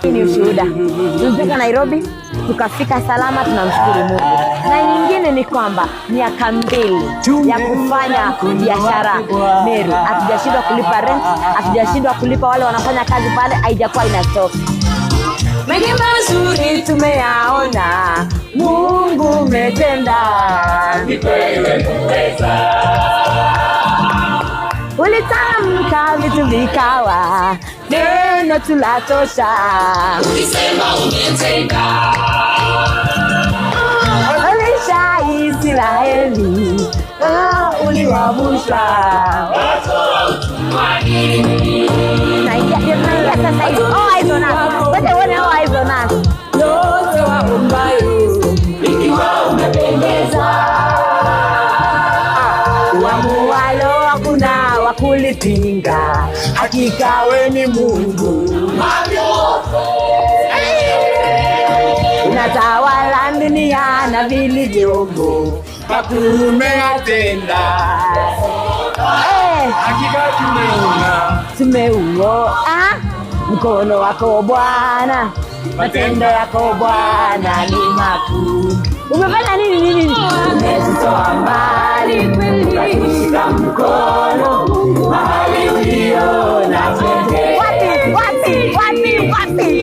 Ni ushuhuda. Tulifika Nairobi, tukafika salama, tunamshukuru Mungu. Na nyingine ni kwamba miaka 2 ya kufanya biashara Meru, hatujashindwa kulipa rent, hatujashindwa kulipa wale wanafanya kazi pale, haijakuwa ina stop. Mengi mazuri tumeyaona, Mungu umetenda, wewe kuweza. Ulitamka vitu vikawa, neno tulatosha. Ulisema umetenda. Ulisha Israeli, uliwavusha watu wa utumwani. Naingia sasa hivi. Eyes on us. Wote wane eyes on us. Yote waumbayo, Ikiwa umependeza. Wamuwalo hakuna wakulipinga, hakika we ni Mungu. Unatawala dunia na vilivyomo, makuu umetenda. Hakika tumeuona mkono wako Bwana, matendo yako Bwana ni makuu. Umefanya nini? Umetutoa mbali, ukatushika mkono.